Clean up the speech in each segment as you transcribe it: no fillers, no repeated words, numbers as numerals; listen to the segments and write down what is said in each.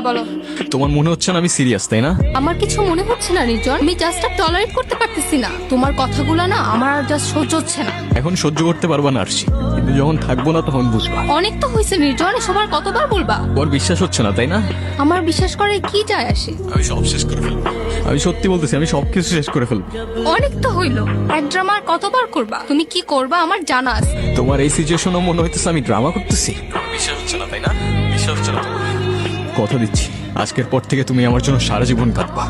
হ্যাঁ বলো। তোমার মনে হচ্ছে না আমি সিরিয়াস, তাই না? আমার কিছু মনে হচ্ছে না নির্জন, আমি জাস্ট টলারেট করতে পারতেছি না তোমার কথাগুলো না, আমার আর জাস্ট সহ্য হচ্ছে না। এখন সহ্য করতে পারবা না আরশি, কিন্তু যখন থাকবো না তখন বুঝবা। অনেক তো হয়েছে নির্জন, এসব আর কতবার বলবা? ওর বিশ্বাস হচ্ছে না, তাই না? আমার বিশ্বাস করে কি যায় আসে? আমি সব শেষ করে ফেলবো। আমি সত্যি বলতেছি, আমি সবকিছু শেষ করে ফেলবো। অনেক তো হইলো, এক ড্রামা আর কতবার করবা? তুমি কি করবা আমার জানা আছে। তোমার এই সিচুয়েশনও মনে হইতেছে আমি ড্রামা করতেছি। বিশ্বাস হচ্ছে না, তাই না? বিশ্বাস হচ্ছে না তোমার? কথা দিচ্ছি, আজকের পর থেকে তুমি আমার জন্য সারা জীবন কাঁদবা।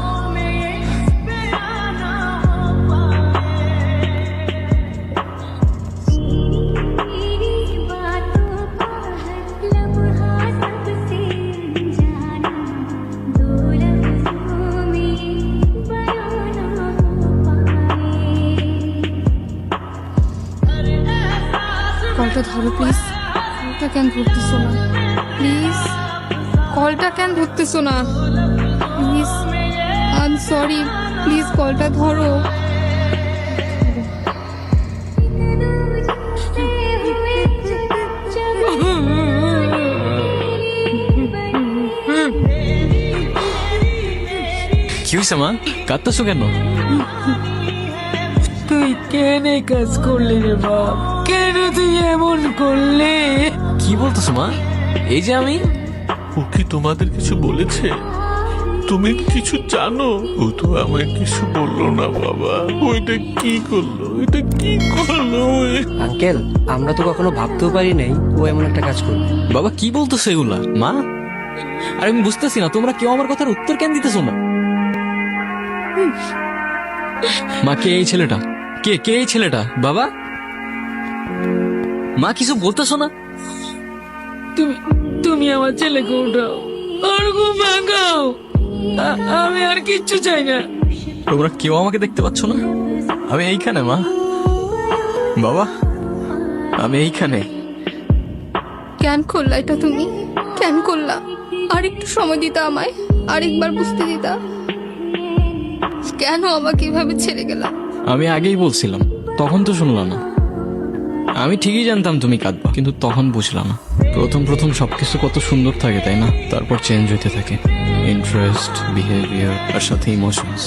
কলটা ধরো প্লিজ। কলটা কেন ধরতেছো না প্লিজ? কলটা কেন ধরতেছো না please? I am sorry, please কলটা ধরো। কি হয়েছে মা, কাঁদতেছো কেন? তুই কেন এই কাজ করলি রে বাপ? কেন তুই এমন করলি? কি বলতেছো মা? এই যে আমি। ও কি তোমাদের কিছু বলেছে? তুমি কিছু জানো? ও তো আমায় কিছু বললো না বাবা। ও এটা কি করলো? এটা কি করলো? আঙ্কেল, আমরা তো কখনো ভাবতেও পারি নাই ও এমন একটা কাজ করবে। বাবা কি বলতেছো এগুলা মা? আর আমি বুঝতেছি না, তোমরা কেউ আমার কথার উত্তর কেন দিতেছো না? মা, কে এই ছেলেটা? কে কে এই ছেলেটা? বাবা, মা কিছু বলতেছো না? তুমি তুমি আমার ছেলেকে উঠাও, আর ঘুম ভাঙাও। আমি আর কিচ্ছু চাই না। তোমরা কেউ আমাকে দেখতে পাচ্ছ না? আমি এইখানে মা। বাবা, আমি এইখানে। কেন করলা এটা তুমি? কেন করলা? আর একটু সময় দিতা আমায়, আরেকবার বুঝতে দিতা। কেন আমাকে এভাবে ছেড়ে গেলা? আমি আগেই বলছিলাম, তখন তো শুনলা না। আমি ঠিকই জানতাম তুমি কাঁদবা, কিন্তু তখন বুঝলাম না। প্রথম প্রথম সবকিছু কত সুন্দর থাকে, তাই না? তারপর চেঞ্জ হইতে থাকে, ইন্টারেস্ট, বিহেভিয়ার আর সাথে ইমোশনস।